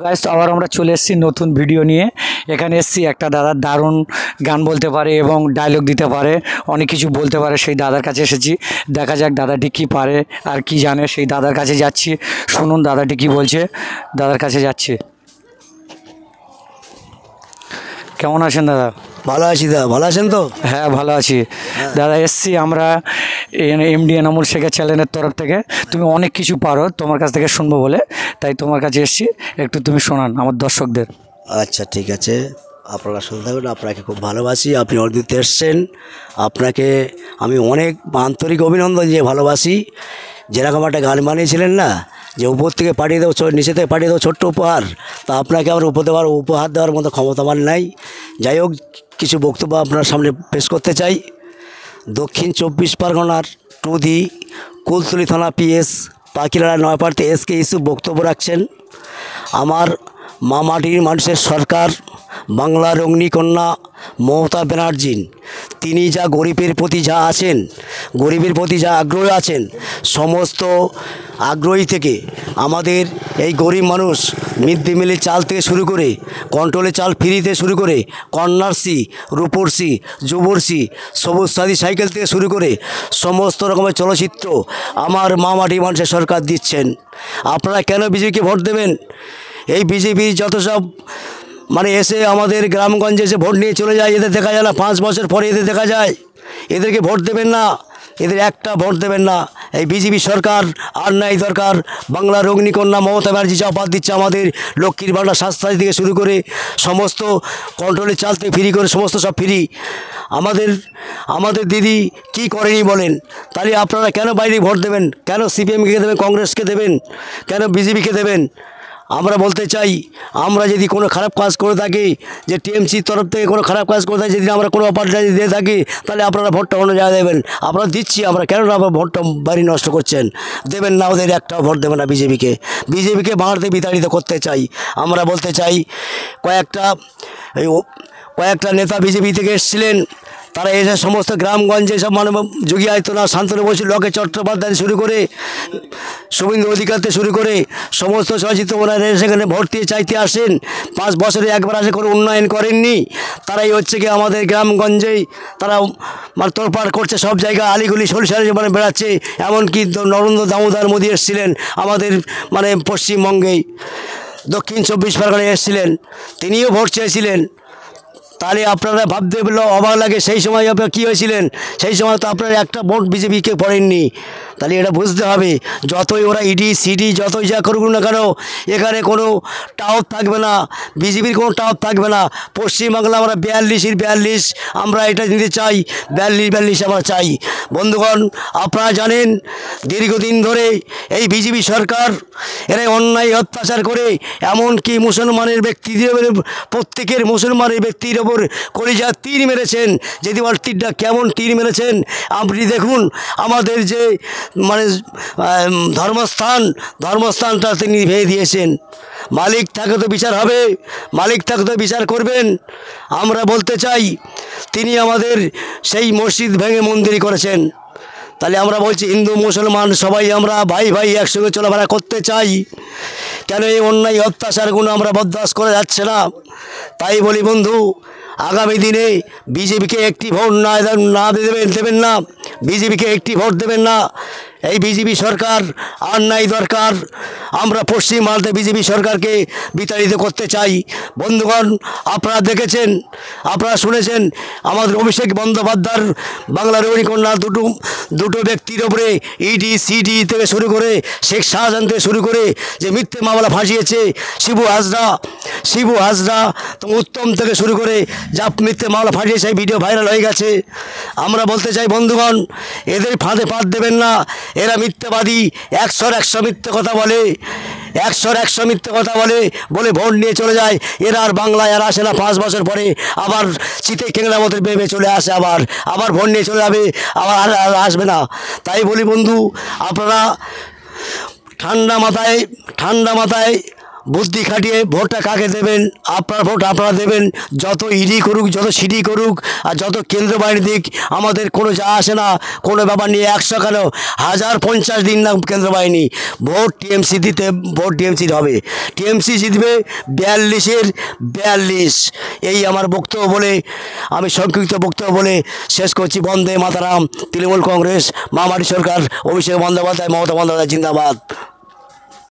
Guys আবার আমরা চলে এসেছি নতুন ভিডিও নিয়ে। এখানে এসেছি একটা দাদা দারুণ গান বলতে পারে এবং ডায়লগ দিতে পারে, অনেক কিছু বলতে পারে। সেই দাদার কাছে এসেছি, দেখা যাক দাদাটি কি পারে আর কি জানে। সেই দাদার কাছে যাচ্ছি, শুনুন দাদাটি কি বলছে। দাদার কাছে যাচ্ছি। কেমন আছেন দাদা? ভালো আছি দাদা, ভালো আছেন তো? হ্যাঁ ভালো আছি দাদা। এসছি আমরা এমডি এনামুল শেখের চ্যানেলের তরফ থেকে। তুমি অনেক কিছু পারো, তোমার কাছ থেকে শুনবো বলে তাই তোমার কাছে এসছি, একটু তুমি শোনান আমার দর্শকদের। আচ্ছা ঠিক আছে, আপনারা শুনতে থাকুন। আপনাকে খুব ভালোবাসি, আপনি অর্দিতে এসছেন, আপনাকে আমি অনেক আন্তরিক অভিনন্দন যে ভালোবাসি। যেরকম একটা গান বানিয়েছিলেন না, যে উপর থেকে পাঠিয়ে দেবো, নিচে থেকে পাঠিয়ে দেবো ছোট্ট উপহার, তা আপনাকে আমার উপহার দেওয়ার মতো ক্ষমতা আমার নাই। যাই হোক, কিছু বক্তব্য আপনার সামনে পেশ করতে চাই। দক্ষিণ 24 পরগনার টুদি কুলতলি থানা পিএস পাখিরাড়া নয়পাড়তে এসকে ইউসুফ বক্তব্য রাখছেন। আমার মা মাটির মানুষের সরকার বাংলার অগ্নিকন্যা মমতা ব্যানার্জি, তিনি যা গরিবের প্রতি যা আছেন, গরিবের প্রতি যা আগ্রহী আছেন, সমস্ত আগ্রহী থেকে আমাদের এই গরিব মানুষ মিড ডে মিলের চাল থেকে শুরু করে, কন্ট্রোলের চাল ফ্রিতে শুরু করে, কন্যাশ্রী, রূপশ্রী, যুবশ্রী, সবুজ সাথী সাইকেল থেকে শুরু করে সমস্ত রকমের চলচ্চিত্র আমার মা মাটির মানুষের সরকার দিচ্ছেন। আপনারা কেন বিজেপিকে ভোট দেবেন? এই বিজেপি যত সব এসে আমাদের গ্রামগঞ্জে এসে ভোট নিয়ে চলে যায়, এদের দেখা যায় না 5 বছর পরে এদের দেখা যায়। এদেরকে ভোট দেবেন না, এদের একটা ভোট দেবেন না। এই বিজেপি সরকার আর নাই দরকার। বাংলার অগ্নিকন্যা মমতা ব্যানার্জি যা অফার দিচ্ছে, আমাদের লক্ষ্মীর ভাণ্ডার স্বাস্থ্য থেকে শুরু করে সমস্ত কন্ট্রোলের চাল থেকে ফ্রি করে সমস্ত সব ফ্রি। আমাদের দিদি কি করেনি বলেন? তাহলে আপনারা কেন বাইরে ভোট দেবেন? কেন সিপিএমকে দেবেন, কংগ্রেসকে দেবেন, কেন বিজেপিকে দেবেন? আমরা বলতে চাই, আমরা যদি কোনো খারাপ কাজ করে থাকি, যে টিএমসির তরফ থেকে কোনো খারাপ কাজ করে থাকি, যদি আমরা কোনো অপারেটারি দিয়ে থাকি, তাহলে আপনারা ভোটটা অন্য জায়গায় দেবেন। আপনারা দিচ্ছি আমরা, কেন আপনারা ভোটটা বাড়ি নষ্ট করছেন? দেবেন না, ওদের একটাও ভোট দেবেন না বিজেপিকে বাংলাতে বিতাড়িত করতে চাই। আমরা বলতে চাই, কয়েকটা নেতা বিজেপি থেকে এসেছিলেন, তারা এসে সমস্ত গ্রামগঞ্জে সব যোগী আদিত্যনাথ, শান্তনু বসু, লকেট চট্টোপাধ্যায় শুরু করে শুভেন্দু অধিকারতে শুরু করে সমস্ত চলচ্চিত্র ওনারা সেখানে ভোট দিয়ে চাইতে আসেন। 5 বছরে একবার আসে কোনো উন্নয়ন করেননি। তারাই হচ্ছে কি আমাদের গ্রামগঞ্জেই তারা তোড়পাড় করছে, সব জায়গায় আলিগুলি সরিষারে বেড়াচ্ছে। এমনকি নরেন্দ্র দামোদর মোদী এসেছিলেন আমাদের পশ্চিমবঙ্গেই, দক্ষিণ 24 পরগনায় এসেছিলেন, তিনিও ভোট চেয়েছিলেন। তাহলে আপনারা ভাবতে অবাক লাগে, সেই সময় আপনারা কী হয়েছিলেন? সেই সময় তো আপনারা একটা ভোট বিজেপিকে পড়েননি। তাহলে এটা বুঝতে হবে, যতই ওরা ইডি সিডি যতই যা করুক না কেন, এখানে কোনো টাওয়ার থাকবে না, বিজেপির কোনো টাওয়ার থাকবে না। পশ্চিমবাংলা আমরা 42 আমরা এটা নিতে চাই, 42 আমরা চাই। বন্ধুগণ, আপনারা জানেন দীর্ঘদিন ধরে এই বিজেপি সরকার এরা অন্যায় অত্যাচার করে, এমনকি মুসলমানের ব্যক্তিদের, প্রত্যেকের মুসলমানের ব্যক্তির ওপর কলিজা তীর মেরেছেন। যদি বল তীরটা কেমন তীর মেরেছেন আপনি দেখুন। আমাদের যে ধর্মস্থানটা তিনি ভেঙে দিয়েছেন। মালিক থাকে তো বিচার হবে, মালিক থাকে তো বিচার করবেন। আমরা বলতে চাই, তিনি আমাদের সেই মসজিদ ভেঙে মন্দির করেছেন। তাহলে আমরা বলছি, হিন্দু মুসলমান সবাই আমরা ভাই ভাই একসঙ্গে চলাফেরা করতে চাই। কেন এই অন্যায় অত্যাচারগুলো আমরা বরদাস্ত করে যাচ্ছে না? তাই বলি বন্ধু, আগামী দিনে বিজেপিকে একটি ভোট না দেবেন না, বিজেপিকে একটি ভোট দেবেন না। এই বিজেপি সরকার আর নাই দরকার। আমরা পশ্চিম ভারতে বিজেপি সরকারকে বিতাড়িত করতে চাই। বন্ধুগণ, আপনারা দেখেছেন, আপনারা শুনেছেন, আমাদের অভিষেক বন্দ্যোপাধ্যায়ের বাংলার অগ্নিকন্যা দুটো ব্যক্তির ওপরে ইডি সিডি থেকে শুরু করে শেখ শাহজাহান থেকে শুরু করে যে মিথ্যে মামলা ফাঁসিয়েছে, শিবু হাজরা তো উত্তম থেকে শুরু করে যা মিথ্যে মামলা ফাঁসিয়েছে, সেই ভিডিও ভাইরাল হয়ে গেছে। আমরা বলতে চাই বন্ধুগণ, এদের ফাঁদে পা দেবেন না। এরা মিথ্যাবাদী, 100 মিথ্যে কথা বলে, 100 মিথ্যে কথা বলে ভোট নিয়ে চলে যায়। এরা আর বাংলায় আর আসে না। 5 বছর পরে আবার চিতে কেংড়া মতো ভেবে চলে আসে, আবার ভোট নিয়ে চলে যাবে, আবার আসবে না। তাই বলি বন্ধু, আপনারা ঠান্ডা মাথায় বুদ্ধি খাটিয়ে ভোটটা কাকে দেবেন, আপনার ভোট আপনারা দেবেন। যত ইডি করুক, যত সিডি করুক, আর যত কেন্দ্র বাহিনী দিক, আমাদের কোনো যা আসে না। কোনো ব্যাপার নিয়ে 100 কেন 1050 দিন না কেন্দ্র বাহিনী, ভোট টিএমসি দিতে, ভোট টিএমসির হবে। টিএমসি জিতবে 42-এর 42। এই আমার বক্তব্য বলে আমি সংক্ষিপ্ত বক্তব্য বলে শেষ করছি। বন্দে মাতারাম, তৃণমূল কংগ্রেস, মামাটি সরকার, অভিষেক বন্দ্যোপাধ্যায়, মমতা বন্দ্যোপাধ্যায় জিন্দাবাদ।